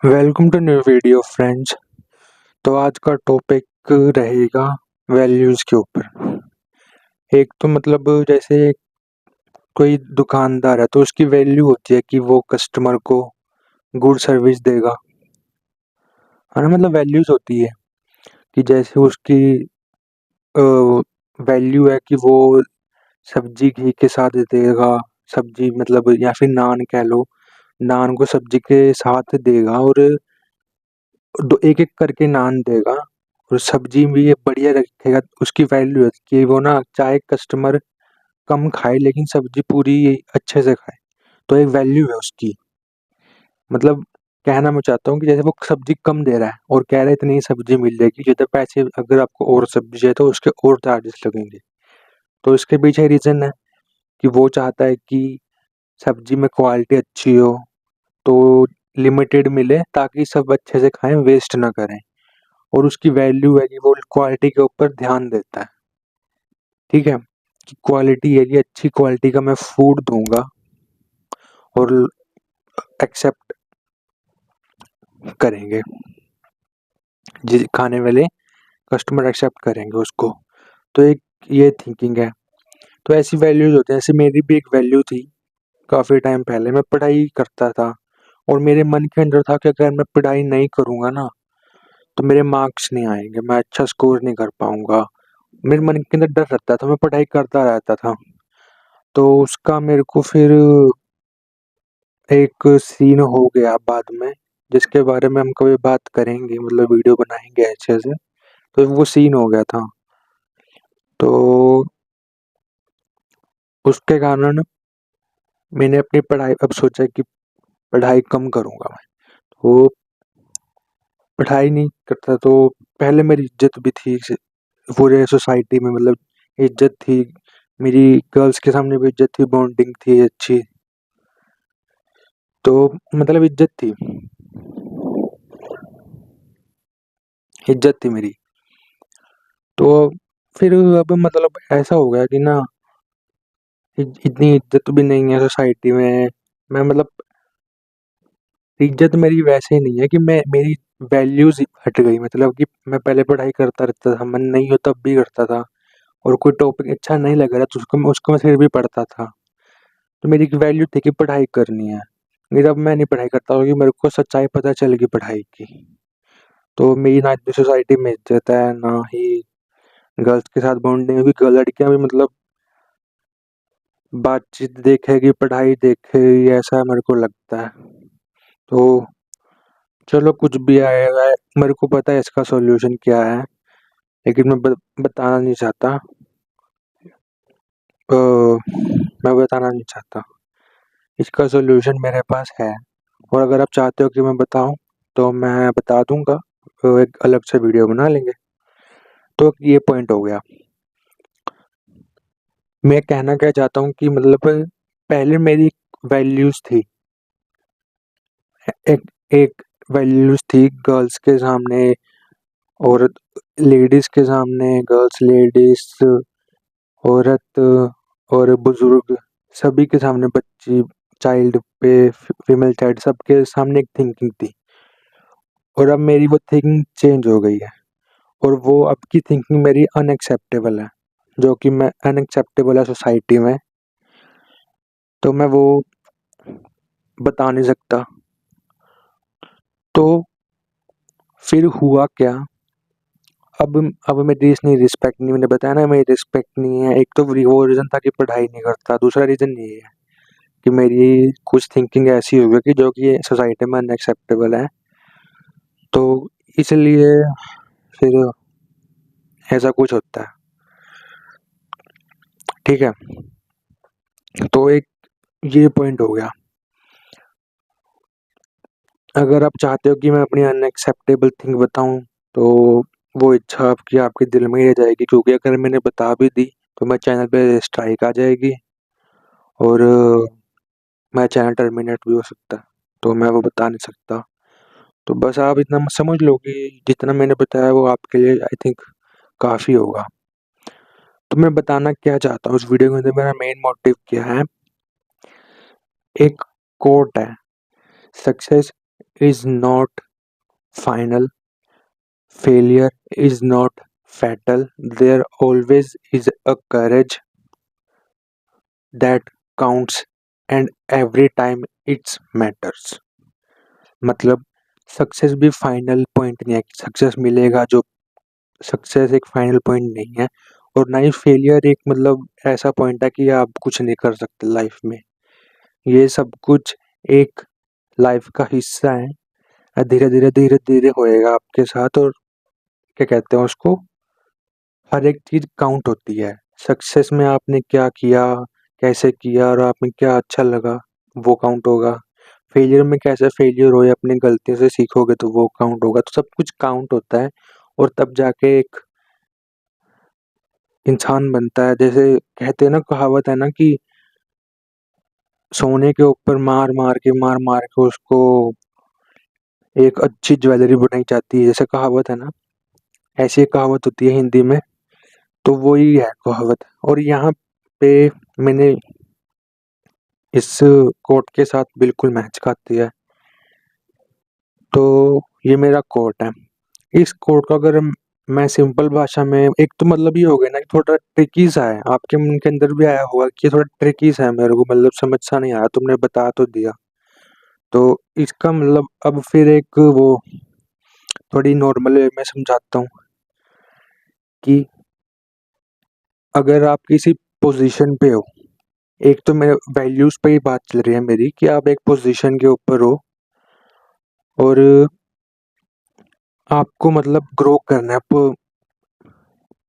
Welcome to new video friends. तो आज का टॉपिक रहेगा वैल्यूज़ के ऊपर। एक तो मतलब जैसे कोई दुकानदार है तो उसकी वैल्यू होती है कि वो कस्टमर को गुड सर्विस देगा, है ना। मतलब वैल्यूज़ होती है कि जैसे उसकी वैल्यू है कि वो सब्जी घी के साथ देगा, सब्जी मतलब या फिर नान कह लो, नान को सब्जी के साथ देगा और दो एक एक करके नान देगा और सब्जी भी ये बढ़िया रखेगा। उसकी वैल्यू है कि वो ना चाहे कस्टमर कम खाए लेकिन सब्जी पूरी अच्छे से खाए, तो एक वैल्यू है उसकी। मतलब कहना मैं चाहता हूँ कि जैसे वो सब्जी कम दे रहा है और कह रहा है इतनी ही सब्जी मिल जाएगी, जितने पैसे अगर आपको और सब्जी चाहिए तो उसके और चार्जेस लगेंगे। तो इसके पीछे रीज़न है कि वो चाहता है कि सब्जी में क्वालिटी अच्छी हो, तो लिमिटेड मिले ताकि सब अच्छे से खाएं, वेस्ट ना करें। और उसकी वैल्यू है कि वो क्वालिटी के ऊपर ध्यान देता है। ठीक है, कि क्वालिटी है कि अच्छी क्वालिटी का मैं फूड दूंगा और एक्सेप्ट करेंगे, जिस खाने वाले कस्टमर एक्सेप्ट करेंगे उसको। तो एक ये थिंकिंग है। तो ऐसी वैल्यूज होती हैं। ऐसे मेरी भी एक वैल्यू थी। काफ़ी टाइम पहले मैं पढ़ाई करता था और मेरे मन के अंदर था कि अगर मैं पढ़ाई नहीं करूँगा ना तो मेरे मार्क्स नहीं आएंगे, मैं अच्छा स्कोर नहीं कर पाऊंगा। मेरे मन के अंदर डर रहता था, मैं पढ़ाई करता रहता था। तो उसका मेरे को फिर एक सीन हो गया बाद में, जिसके बारे में हम कभी बात करेंगे, मतलब वीडियो बनाएंगे अच्छे से। तो वो सीन हो गया था, तो उसके कारण मैंने अपनी पढ़ाई अब सोचा कि पढ़ाई कम करूँगा मैं। तो पढ़ाई नहीं करता तो पहले मेरी इज़्ज़त भी थी पूरे सोसाइटी में, मतलब इज़्ज़त थी मेरी, गर्ल्स के सामने भी इज़्ज़त थी, बॉन्डिंग थी अच्छी, तो मतलब इज़्ज़त थी मेरी। तो फिर अब मतलब ऐसा हो गया कि ना इतनी इज़्ज़त भी नहीं है सोसाइटी में। मैं मतलब इज़्ज़त मेरी वैसे नहीं है कि मैं मेरी वैल्यूज़ हट गई, मतलब कि मैं पहले पढ़ाई करता रहता था, मन नहीं हो तब भी करता था और कोई टॉपिक अच्छा नहीं लग रहा तो उसको मैं फिर भी पढ़ता था। तो मेरी एक वैल्यू थी कि पढ़ाई करनी है। लेकिन अब मैं नहीं पढ़ाई करता क्योंकि मेरे को सच्चाई पता चल गई पढ़ाई की। तो मेरी ना इतनी सोसाइटी में इज़्ज़त है, ना ही गर्ल्स के साथ बॉन्डिंग है, क्योंकि लड़कियाँ भी मतलब बातचीत देखेगी, पढ़ाई देखेगी, ऐसा मेरे को लगता है। तो चलो कुछ भी आएगा, मेरे को पता है इसका सॉल्यूशन क्या है, लेकिन मैं बताना नहीं चाहता। मैं बताना नहीं चाहता। इसका सॉल्यूशन मेरे पास है और अगर आप चाहते हो कि मैं बताऊं तो मैं बता दूंगा, तो एक अलग से वीडियो बना लेंगे। तो ये पॉइंट हो गया। मैं कहना क्या चाहता हूँ कि मतलब पहले मेरी वैल्यूज थी, एक एक वैल्यूज थी गर्ल्स के सामने और लेडीज के सामने, गर्ल्स, लेडीज, औरत और बुजुर्ग, सभी के सामने, बच्ची, चाइल्ड पे, फीमेल चाइल्ड, सबके सामने एक थिंकिंग थी। और अब मेरी वो थिंकिंग चेंज हो गई है और वो अब की थिंकिंग मेरी अनएक्सेप्टेबल है, जो कि मैं अनएक्सेप्टेबल है सोसाइटी में। तो मैं वो बता नहीं सकता। तो फिर हुआ क्या, अब मेरी इतनी रिस्पेक्ट नहीं, मैंने बताया ना मेरी रिस्पेक्ट नहीं है। एक तो वो रीज़न था कि पढ़ाई नहीं करता, दूसरा रीज़न ये है कि मेरी कुछ थिंकिंग ऐसी हो गई कि जो कि सोसाइटी में अनएक्सेप्टेबल है। तो इसलिए फिर ऐसा कुछ होता है। ठीक है, तो एक ये पॉइंट हो गया। अगर आप चाहते हो कि मैं अपनी अनएक्सेप्टेबल थिंग बताऊं तो वो इच्छा आपकी आपके दिल में ही रह जाएगी, क्योंकि अगर मैंने बता भी दी तो मैं चैनल पे स्ट्राइक आ जाएगी और मैं चैनल टर्मिनेट भी हो सकता है। तो मैं वो बता नहीं सकता। तो बस आप इतना समझ लो कि जितना मैंने बताया वो आपके लिए आई थिंक काफ़ी होगा। तो मैं बताना क्या चाहता हूँ उस वीडियो के अंदर, मेरा मेन मोटिव क्या है। एक कोट है, success is not final, failure is not fatal. There always is a courage that counts and every time it matters. मतलब सक्सेस भी फाइनल पॉइंट नहीं है कि सक्सेस मिलेगा जो सक्सेस एक फाइनल पॉइंट नहीं है और ना ही फेलियर एक मतलब ऐसा पॉइंट है कि आप कुछ नहीं कर सकते लाइफ में। ये सब कुछ एक लाइफ का हिस्सा है। धीरे धीरे होएगा आपके साथ और क्या कहते हैं उसको, हर एक चीज काउंट होती है। सक्सेस में आपने क्या किया, कैसे किया और आप में क्या अच्छा लगा वो काउंट होगा। फेलियर में कैसे फेलियर हुए, अपनी गलतियों से सीखोगे तो वो काउंट होगा। तो सब कुछ काउंट होता है और तब जाके एक इंसान बनता है। जैसे कहते हैं ना, कहावत है ना कि सोने के ऊपर मार मार के उसको एक अच्छी ज्वेलरी बनाई जाती है, जैसे कहावत है ना, ऐसी एक कहावत होती है हिंदी में। तो वही है कहावत। और यहाँ पे मैंने इस कोट के साथ बिल्कुल मैच खाती है। तो ये मेरा कोट है। इस कोट का अगर मैं सिंपल भाषा में, एक तो मतलब ये हो गया ना कि थोड़ा ट्रिकी सा है, आपके मन के अंदर भी आया होगा कि थोड़ा ट्रिकी सा है, मेरे को मतलब समझ सा नहीं आया, तुमने बता तो दिया। तो इसका मतलब अब फिर एक वो थोड़ी नॉर्मल वे में समझाता हूँ कि अगर आप किसी पोजीशन पे हो, एक तो मेरे वैल्यूज पे ही बात चल रही है मेरी कि आप एक पोजीशन के ऊपर हो और आपको मतलब ग्रो करना है,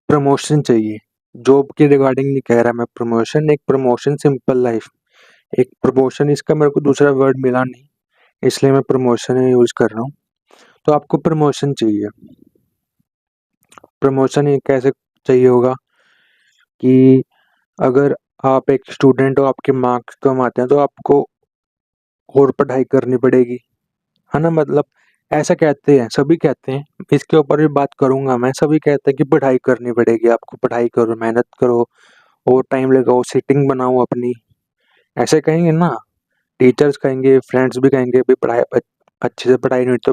प्रमोशन चाहिए। जॉब के रिगार्डिंग नहीं कह रहा मैं, प्रमोशन, एक प्रमोशन सिंपल लाइफ, एक प्रमोशन, इसका मेरे को दूसरा वर्ड मिला नहीं इसलिए मैं प्रमोशन यूज कर रहा हूँ। तो आपको प्रमोशन चाहिए। प्रमोशन ये कैसे चाहिए होगा कि अगर आप एक स्टूडेंट हो, आपके मार्क्स कम आते हैं तो आपको और पढ़ाई करनी पड़ेगी, है ना। मतलब ऐसा कहते हैं, सभी कहते हैं, इसके ऊपर भी बात करूंगा मैं। सभी कहते हैं कि पढ़ाई करनी पड़ेगी, आपको पढ़ाई करो, मेहनत करो और टाइम लगाओ, सिटिंग बनाओ अपनी, ऐसे कहेंगे ना। टीचर्स कहेंगे, फ्रेंड्स भी कहेंगे भाई पढ़ाई अच्छे से पढ़ाई नहीं तो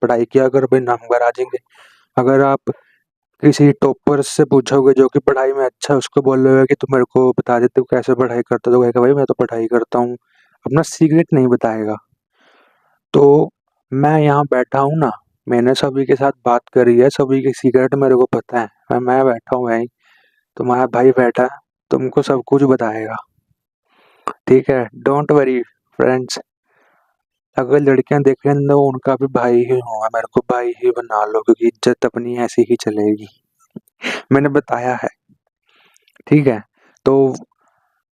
पढ़ाई किया करो भाई, नंबर आ जाएंगे। अगर आप किसी टॉपर से पूछोगे जो कि पढ़ाई में अच्छा है, उसको बोलोगे कि तुम मेरे को बता देते हो कैसे पढ़ाई करते हो, तो कहेगा भाई मैं तो पढ़ाई करता हूँ, अपना सीक्रेट नहीं बताएगा। तो मैं यहाँ बैठा हूँ ना, मैंने सभी के साथ बात करी है, सभी के सीक्रेट मेरे को पता है। मैं बैठा हूँ यहीं, तुम्हारा भाई बैठा है, तुमको सब कुछ बताएगा, ठीक है। Don't worry friends. अगर लड़कियां देख रही हैं तो उनका भी भाई ही होगा, मेरे को भाई ही बना लो क्योंकि इज्जत अपनी ऐसी ही चलेगी। मैंने बताया है, ठीक है। तो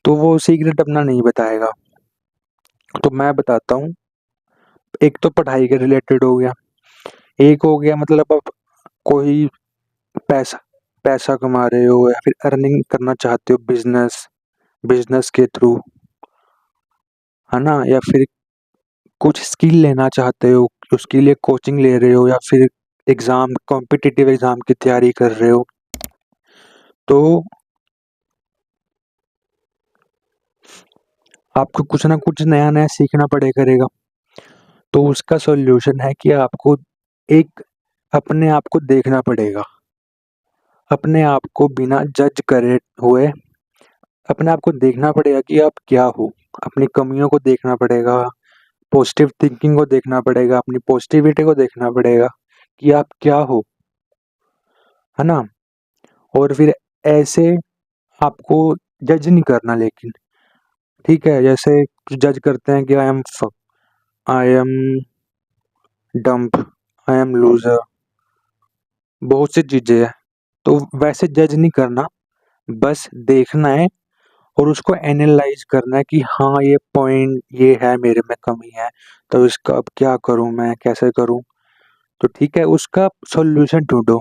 वो सीक्रेट अपना नहीं बताएगा, तो मैं बताता हूँ। एक तो पढ़ाई के रिलेटेड हो गया, एक हो गया मतलब अब कोई पैसा पैसा कमा रहे हो या फिर अर्निंग करना चाहते हो, बिजनेस बिजनेस के थ्रू, है ना, या फिर कुछ स्किल लेना चाहते हो, उसके लिए कोचिंग ले रहे हो या फिर एग्जाम, कॉम्पिटिटिव एग्जाम की तैयारी कर रहे हो। तो आपको कुछ ना कुछ नया नया सीखना पड़े करेगा। तो उसका सॉल्यूशन है कि आपको एक अपने आप को देखना पड़ेगा, अपने आप को बिना जज करे हुए अपने आप को देखना पड़ेगा कि आप क्या हो। अपनी कमियों को देखना पड़ेगा, पॉजिटिव थिंकिंग को देखना पड़ेगा, अपनी पॉजिटिविटी को देखना पड़ेगा कि आप क्या हो, है ना। और फिर ऐसे आपको जज नहीं करना लेकिन, ठीक है। जैसे जज करते हैं कि I am dumb, I am loser, बहुत सी चीजें हैं। तो वैसे जज नहीं करना, बस देखना है और उसको एनालाइज करना है कि हाँ ये पॉइंट ये है, मेरे में कमी है, तो इसका अब क्या करूं, मैं कैसे करूं। तो ठीक है, उसका सॉल्यूशन ढूंढो।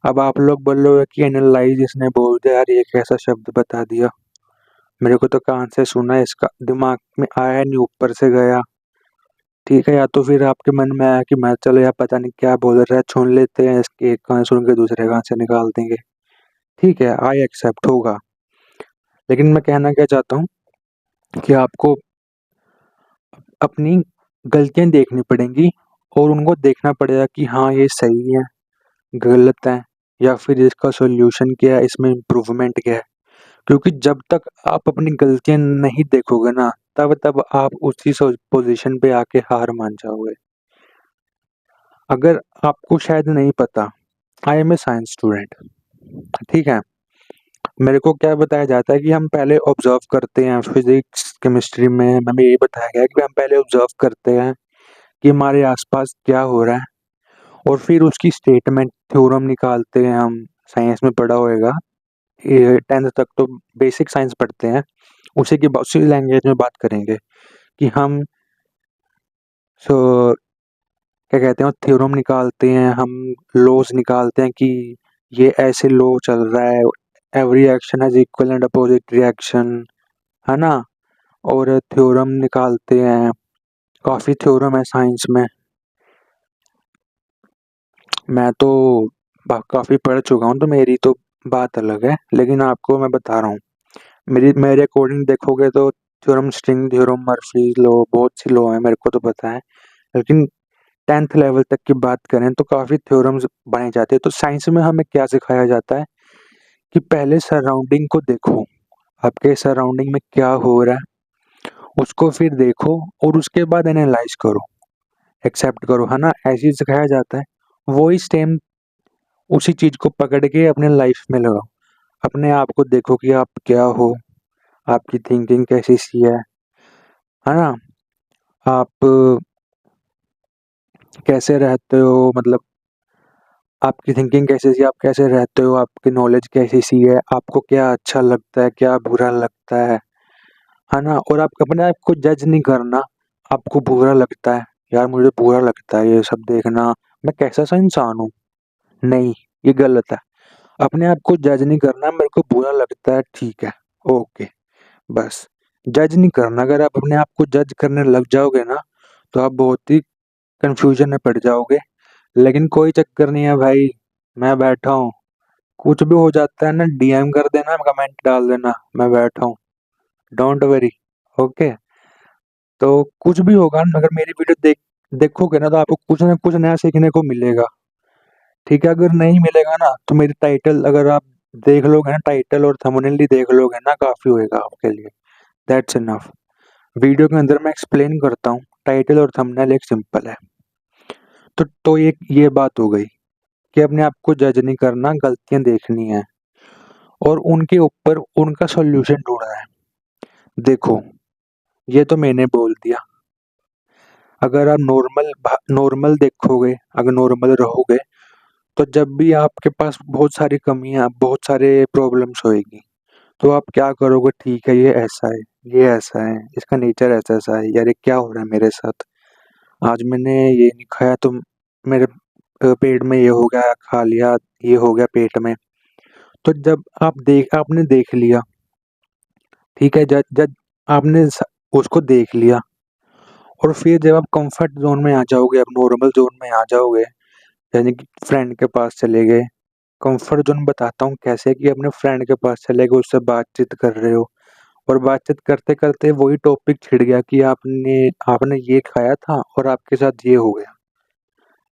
अब आप लोग बोलोगे कि एनालाइज इसने बोल दिया यार, ये कैसा शब्द बता दिया, मेरे को तो कान से सुना, इसका दिमाग में आया नहीं, ऊपर से गया, ठीक है। या तो फिर आपके मन में आया कि मैं चलो यार पता नहीं क्या बोल रहा है, सुन लेते हैं, इसके एक कान सुन के दूसरे कान से निकाल देंगे, ठीक है, आई एक्सेप्ट होगा। लेकिन मैं कहना क्या चाहता हूँ कि आपको अपनी गलतियाँ देखनी पड़ेंगी और उनको देखना पड़ेगा कि हाँ, ये सही है, गलत है या फिर इसका सॉल्यूशन क्या है, इसमें इम्प्रूवमेंट क्या है। क्योंकि जब तक आप अपनी गलतियाँ नहीं देखोगे ना, तब आप उसी पोज़ीशन पे आके हार मान जाओगे। अगर आपको शायद नहीं पता, I am a science student, ठीक है? मेरे को क्या बताया जाता है कि हम पहले ऑब्ज़र्व करते हैं फिज़िक्स, केमिस्ट्री में हमें ये बताया गया है कि हम पहले ऑब्ज़र्व करते हैं कि हमारे आस-पास क्या हो रहा है और फिर उसकी स्टेटमेंट, थ्योरम निकालते हैं हम, साइंस में पढ़ा होएगा। ये 10th तक तो बेसिक साइंस पढ़ते हैं, उसी लैंग्वेज में बात करेंगे कि हम सो क्या कहते हैं, थ्योरम निकालते हैं, हम लॉज़ निकालते हैं कि ये ऐसे लॉ चल रहा है, every action has equal and opposite reaction, है ना? और थ्योरम निकालते हैं, काफ़ी थ्योरम है साइंस में। मैं तो काफ़ी पढ़ चुका हूँ, तो मेरी तो बात अलग है, लेकिन आपको मैं बता रहा हूँ। मेरे अकॉर्डिंग देखोगे तो थ्योरम, स्ट्रिंग थ्योरम, मर्फीज़ लॉ, बहुत सी लॉ हैं, मेरे को तो पता है। लेकिन 10th लेवल तक की बात करें तो काफ़ी थ्योरम्स बनाए जाते हैं। तो साइंस में हमें क्या सिखाया जाता है कि पहले सराउंडिंग को देखो, आपके सराउंडिंग में क्या हो रहा है, उसको फिर देखो और उसके बाद एनालाइज़ करो, एक्सेप्ट करो, है ना? ऐसे ही सिखाया जाता है। वही सेम उसी चीज़ को पकड़ के अपने लाइफ़ में लगाओ। अपने आप को देखो कि आप क्या हो, आपकी थिंकिंग कैसी-सी है ना? आप कैसे रहते हो, मतलब आपकी थिंकिंग कैसी-सी, आप कैसे रहते हो, आपकी नॉलेज कैसी-सी है, आपको क्या अच्छा लगता है, क्या बुरा लगता है ना? और आप अपने आप को जज नहीं करना, आपको बुरा लगता है, यार मुझे बुरा लगता है ये सब देखना, मैं कैसा-सा इंसान हूँ? नहीं, ये गलत है। अपने आप को जज नहीं करना, मेरे को बुरा लगता है, ठीक है, ओके, बस। जज नहीं करना, अगर आप अपने आप को जज करने लग जाओगे ना, तो आप बहुत ही कन्फ्यूज़न में पड़ जाओगे। लेकिन कोई चक्कर नहीं है भाई, मैं बैठा हूँ, कुछ भी हो जाता है ना, डीएम कर देना, कमेंट डाल देना, मैं बैठा हूँ, डोंट वरी, ओके? तो कुछ भी होगा ना, अगर मेरी वीडियो देखोगे ना, तो आपको कुछ ना कुछ नया सीखने को मिलेगा, ठीक है? अगर नहीं मिलेगा ना, तो मेरी टाइटल अगर आप देख लोगे ना, टाइटल और थंबनेल ही देख लोगे ना, काफ़ी होएगा आपके लिए, दैट्स इनफ। वीडियो के अंदर मैं एक्सप्लेन करता हूँ, टाइटल और थंबनेल एक सिंपल है। तो एक ये बात हो गई कि अपने आप को जज नहीं करना, गलतियाँ देखनी है और उनके ऊपर उनका सॉल्यूशन ढूँढना है। देखो, ये तो मैंने बोल दिया, अगर आप नॉर्मल देखोगे, अगर नॉर्मल रहोगे, तो जब भी आपके पास बहुत सारी कमियाँ, बहुत सारे प्रॉब्लम्स होएगी, तो आप क्या करोगे, ठीक है, ये ऐसा है, इसका नेचर ऐसा-ऐसा है, यार ये क्या हो रहा है मेरे साथ? आज मैंने ये नहीं खाया तो मेरे पेट में ये हो गया, खा लिया, ये हो गया पेट में। तो जब आपने देख लिया, ठीक है? जब जब आपने उसको देख लिया और फिर जब आप कम्फर्ट ज़ोन में आ जाओगे, आप नॉर्मल ज़ोन में आ जाओगे, यानी कि फ्रेंड के पास चले गए। कम्फर्ट ज़ोन बताता हूँ कैसे, कि अपने फ्रेंड के पास चले गए, उससे बातचीत कर रहे हो और बातचीत करते-करते वही टॉपिक छिड़ गया कि आपने आपने ये खाया था और आपके साथ ये हो गया,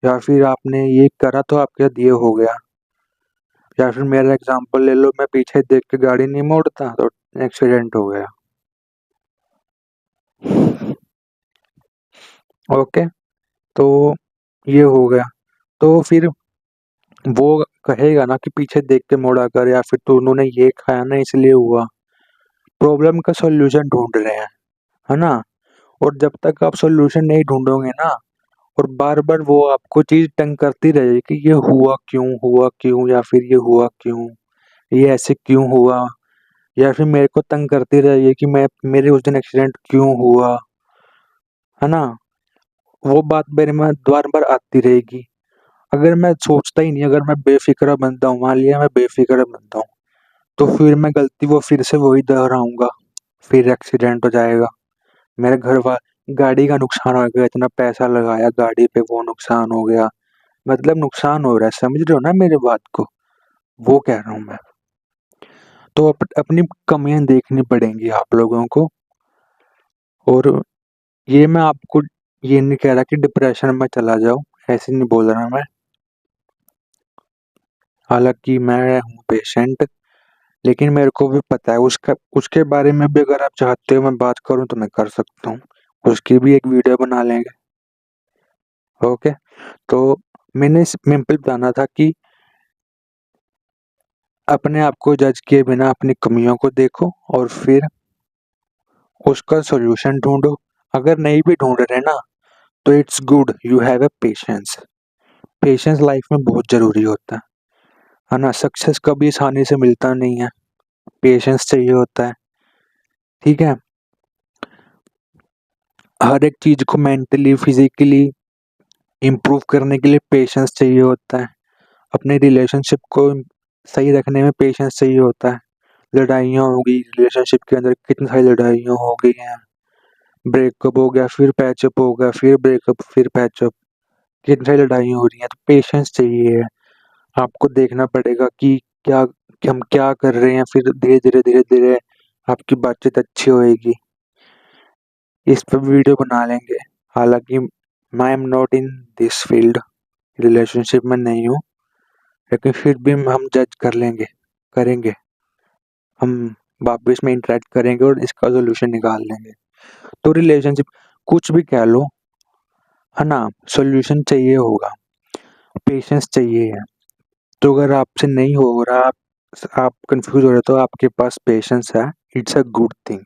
या फिर आपने ये करा तो आपके साथ ये हो गया, या फिर मेरा एग्ज़ाम्पल ले लो, मैं पीछे देख के गाड़ी नहीं मोड़ता तो एक्सीडेंट हो गया। ओके, तो ये हो गया। तो फिर वो कहेगा ना कि पीछे देख के मोड़ा कर, या फिर तूने ये खाया ना इसलिए हुआ। प्रॉब्लम का सॉल्यूशन ढूँढ रहे हैं, है ना? और जब तक आप सॉल्यूशन नहीं ढूँढोगे ना, और बार-बार वो आपको चीज़ तंग करती रहेगी कि ये हुआ क्यों या फिर ये हुआ क्यों? ये ऐसे क्यों हुआ? या फिर मेरे को तंग करती रहेगी कि मैं मेरे उस दिन एक्सीडेंट क्यों हुआ? है ना? वो बात मेरे में बार-बार आती रहेगी। अगर मैं सोचता ही नहीं, अगर मैं बेफ़िक्रा बंदा हूँ, मान लिया मैं बेफ़िक्र बंदा हूँ, तो फिर मैं गलती वो फिर से वही दोहराऊँगा, फिर एक्सीडेंट हो जाएगा। मेरे घर वा गाड़ी का नुकसान हो गया, इतना पैसा लगाया गाड़ी पे, वो नुकसान हो गया। मतलब नुकसान हो रहा है, समझ रहे हो ना मेरी बात को? वो कह रहा हूँ मैं। तो अपनी कमियाँ देखनी पड़ेंगी आप लोगों को, और ये मैं आपको ये नहीं कह रहा कि डिप्रेशन में चला जाओ, ऐसे नहीं बोल रहा मैं। हालाँकि मैं हूँ पेशेंट, लेकिन मेरे को भी पता है उसके बारे में भी अगर आप चाहते हो मैं बात करूँ तो मैं कर सकता हूँ। उसकी भी एक वीडियो बना लेंगे। ओके, तो मैंने सिंपल बताना था कि अपने आप को जज किए बिना अपनी कमियों को देखो और फिर उसका सॉल्यूशन ढूँढो। अगर नहीं भी ढूँढ रहे ना, तो it's good you have a patience. Patience life में बहुत ज़रूरी होता है ना? सक्सेस कभी आसानी से मिलता नहीं है, पेशेंस चाहिए होता है, ठीक है? हर एक चीज़ को मेंटली, फिज़िकली इम्प्रूव करने के लिए पेशेंस चाहिए होता है। अपने रिलेशनशिप को सही रखने में पेशेंस चाहिए होता है। लड़ाइयाँ हो गई रिलेशनशिप के अंदर, कितनी सारी लड़ाइयाँ हो गई हैं। ब्रेकअप हो गया, फिर पैचअप हो गया, फिर ब्रेकअप, फिर पैचअप, कितनी सारी लड़ाइयाँ हो रही हैं, तो पेशेंस चाहिए। आपको देखना पड़ेगा कि क्या कि हम क्या कर रहे हैं, फिर धीरे-धीरे आपकी बातचीत अच्छी होएगी। इस पे वीडियो बना लेंगे। हालाँकि I am not in this field, relationship में नहीं हूँ, लेकिन फिर भी हम जज करेंगे। हम वापस में इंटरैक्ट करेंगे और इसका सॉल्यूशन निकाल लेंगे। तो रिलेशनशिप कुछ भी कह लो, है ना? सॉल्यूशन चाहिए होगा, पेशेंस चाहिए है। तो अगर आपसे नहीं हो रहा, आप कन्फ्यूज़ हो रहे हो, तो आपके पास पेशेंस है, इट्स अ गुड थिंग।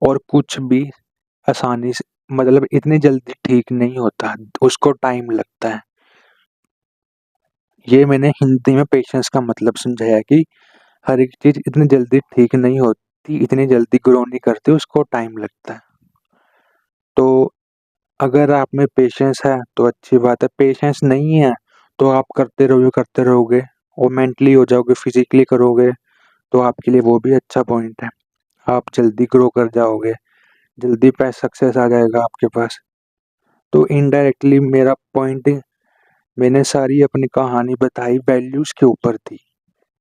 और कुछ भी आसानी से मतलब इतनी जल्दी ठीक नहीं होता, उसको टाइम लगता है। ये मैंने हिंदी में पेशेंस का मतलब समझाया कि हर एक चीज़ इतनी जल्दी ठीक नहीं होती, इतनी जल्दी ग्रो नहीं करती, उसको टाइम लगता है। तो अगर आप में पेशेंस है तो अच्छी बात है, पेशेंस नहीं है तो आप करते रहोगे और मेंटली हो जाओगे, फिज़िकली करोगे तो आपके लिए वो भी अच्छा पॉइंट है। आप जल्दी ग्रो कर जाओगे, जल्दी सक्सेस आ जाएगा आपके पास। तो इनडायरेक्टली मेरा पॉइंट, मैंने सारी अपनी कहानी बताई वैल्यूज़ के ऊपर थी।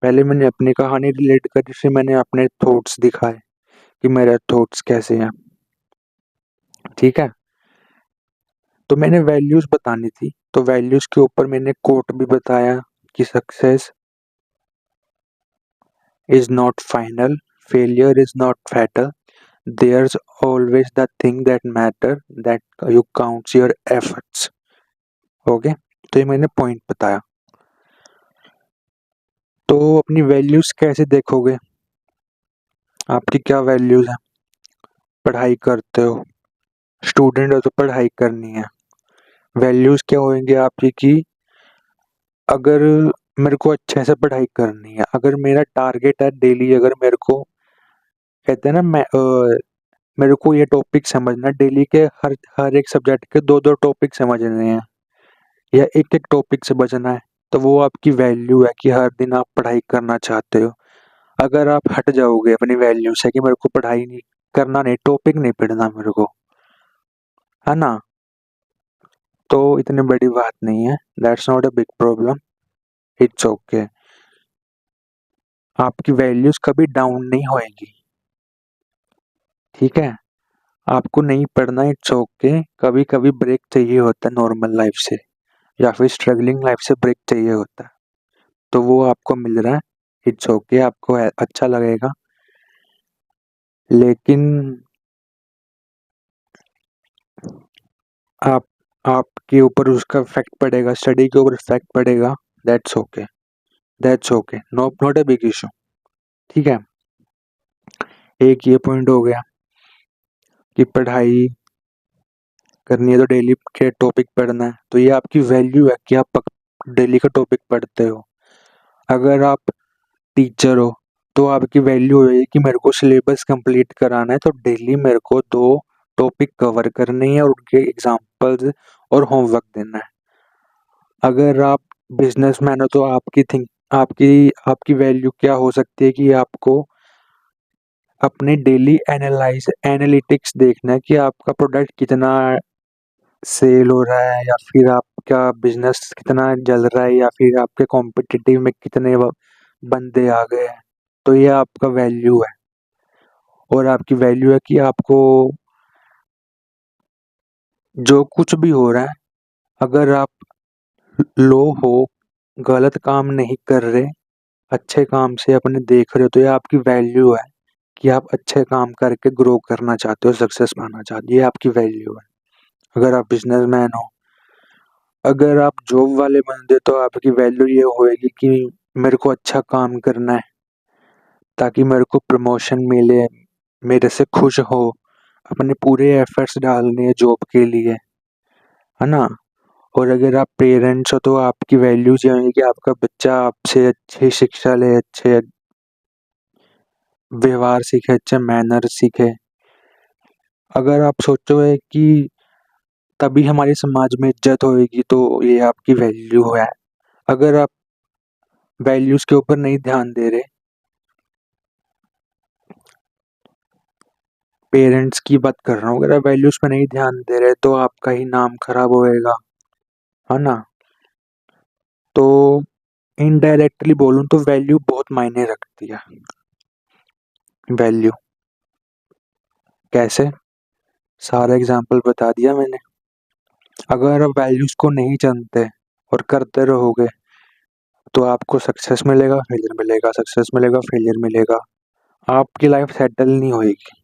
पहले मैंने अपनी कहानी रिलेट करी, फिर मैंने अपने थॉट्स दिखाए कि मेरे थॉट्स कैसे हैं, ठीक है? तो मैंने वैल्यूज़ बतानी थी, तो वैल्यूज़ के ऊपर मैंने कोट भी बताया कि success is not final, failure is not fatal, there's always the thing that matter that you counts your efforts. Okay? तो ये मैंने पॉइंट बताया। तो अपनी वैल्यूज़ कैसे देखोगे? आपकी क्या वैल्यूज़ हैं? पढ़ाई करते हो, स्टूडेंट हो तो पढ़ाई करनी है। वैल्यूज़ क्या होंगी आपकी कि अगर मेरे को अच्छे से पढ़ाई करनी है, अगर मेरा टारगेट है डेली, अगर मेरे को कहते हैं ना मेरे को ये टॉपिक समझना है डेली के, हर हर एक सब्जेक्ट के 2-2 टॉपिक समझने हैं या एक-एक टॉपिक समझना है, तो वो आपकी वैल्यू है कि हर दिन आप पढ़ाई करना चाहते हो। अगर आप हट जाओगे अपनी वैल्यू से कि मेरे को पढ़ाई नहीं करना, नहीं टॉपिक नहीं पढ़ना मेरे को, है ना? तो इतनी बड़ी बात नहीं है, that's not a big problem, it's okay. आपकी वैल्यूज़ कभी डाउन नहीं होएगी, ठीक है? आपको नहीं पढ़ना, इट्स ओके, कभी-कभी ब्रेक चाहिए होता है नॉर्मल लाइफ से या फिर स्ट्रगलिंग लाइफ से ब्रेक चाहिए होता है, तो वो आपको मिल रहा है, इट्स ओके, आपको अच्छा लगेगा। लेकिन आप आपके ऊपर उसका इफ़ेक्ट पड़ेगा, स्टडी के ऊपर इफ़ेक्ट पड़ेगा, that's okay, that's okay, not a big issue, ठीक है? एक ये पॉइंट हो गया कि पढ़ाई करनी है तो डेली के टॉपिक पढ़ना है, तो ये आपकी वैल्यू है कि आप डेली का टॉपिक पढ़ते हो। अगर आप टीचर हो, तो आपकी वैल्यू है कि मेरे को सिलेबस कंप्लीट कराना है, तो डेली मेरे को 2 टॉपिक कवर करने हैं और उनके एग्ज़ाम्पल्स और होमवर्क देना है। अगर आप बिज़नेसमैन हो तो आपकी वैल्यू क्या हो सकती है कि आपको अपने डेली एनालिटिक्स देखना है कि आपका प्रोडक्ट कितना सेल हो रहा है या फिर आपका बिज़नेस कितना चल रहा है या फिर आपके कॉम्पिटिटिव में कितने बंदे आ गए हैं। तो ये आपका वैल्यू है और आपकी वैल्यू है कि आपको जो कुछ भी हो रहा है, अगर आप लो हो, गलत काम नहीं कर रहे, अच्छे काम से अपने देख रहे हो, तो ये आपकी वैल्यू है कि आप अच्छे काम करके ग्रो करना चाहते हो, सक्सेस पाना चाहते हो, ये आपकी वैल्यू है। अगर आप बिजनेसमैन हो, अगर आप जॉब वाले बंदे, तो आपकी वैल्यू ये होएगी कि मेरे को अच्छा काम करना है ताकि मेरे को प्रमोशन मिले, मेरे से खुश हो, अपने पूरे एफर्ट्स डालने हैं जॉब के लिए, है ना। और अगर आप पेरेंट्स हो, तो आपकी वैल्यूज ये होंगी कि आपका बच्चा आपसे अच्छी शिक्षा ले, अच्छे व्यवहार सीखे, अच्छे मैनर सीखे। अगर आप सोचोगे कि तभी हमारे समाज में इज्जत होएगी, तो ये आपकी वैल्यू है। अगर आप वैल्यूज के ऊपर नहीं ध्यान दे रहे, पेरेंट्स की बात कर रहा हूँ, अगर आप वैल्यूज पे नहीं ध्यान दे रहे, तो आपका ही नाम खराब होएगा, है ना। तो इनडायरेक्टली बोलूँ तो वैल्यू बहुत मायने रखती है। वैल्यू कैसे, सारा एग्जाम्पल बता दिया मैंने। अगर आप वैल्यूज को नहीं जानते और करते रहोगे, तो आपको सक्सेस मिलेगा, फेलियर मिलेगा, सक्सेस मिलेगा, फेलियर मिलेगा, आपकी लाइफ सेटल नहीं होएगी।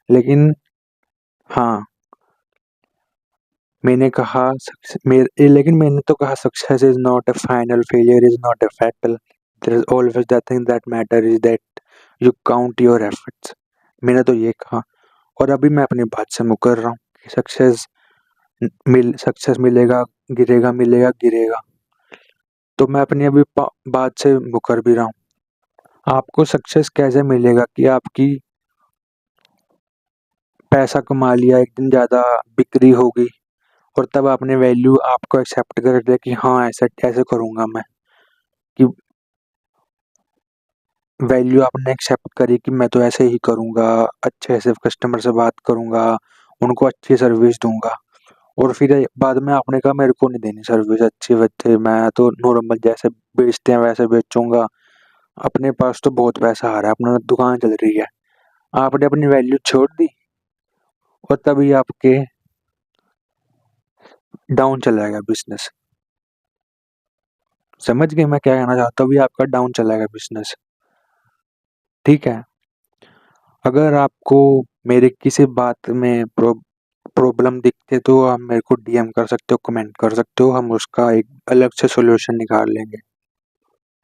लेकिन हाँ, मैंने कहा लेकिन मैंने तो कहा success is not a final, failure is not a fatal, there is always that thing that matter is that you count your efforts. मैंने तो ये कहा, और अभी मैं अपनी बात से मुकर रहा हूँ कि सक्सेस मिलेगा, गिरेगा, मिलेगा, गिरेगा। तो मैं अपनी अभी बात से मुकर भी रहा हूँ। आपको सक्सेस कैसे मिलेगा कि आपकी पैसा कमा लिया, एक दिन ज़्यादा बिक्री होगी, और तब आपने वैल्यू आपको एक्सेप्ट कर लिया कि हाँ, ऐसा ऐसे करूँगा मैं, कि वैल्यू आपने एक्सेप्ट करी कि मैं तो ऐसे ही करूँगा, अच्छे से कस्टमर से बात करूँगा, उनको अच्छी सर्विस दूँगा। और फिर बाद में आपने कहा मेरे को नहीं देनी सर्विस अच्छी वच्ची, मैं तो नॉर्मल जैसे बेचते हैं वैसे बेचूँगा, अपने पास तो बहुत पैसा आ रहा है, अपना दुकान चल रही है। आपने अपनी वैल्यू छोड़ दी, और तभी आपके डाउन चला गया बिज़नेस। समझ गए मैं क्या कहना चाहता हूँ? अभी आपका डाउन चला गया बिज़नेस, ठीक है? अगर आपको मेरे किसी बात में प्रॉब्लम दिखते, तो आप मेरे को डीएम कर सकते हो, कमेंट कर सकते हो, हम उसका एक अलग से सॉल्यूशन निकाल लेंगे,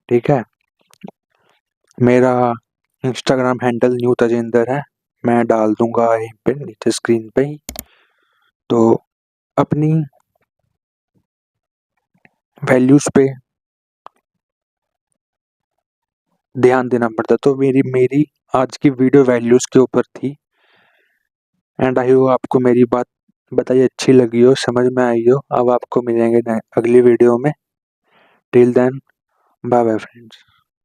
ठीक है? मेरा इंस्टाग्राम हैंडल न्यू तजिंदर है, मैं डाल दूँगा यहीं पे नीचे स्क्रीन पे ही। तो अपनी वैल्यूज़ पे ध्यान देना पड़ता है। तो मेरी मेरी आज की वीडियो वैल्यूज़ के ऊपर थी, एंड आई होप आपको मेरी बात बताइए अच्छी लगी हो, समझ में आई हो। अब आपको मिलेंगे अगली वीडियो में। Till then, bye bye friends.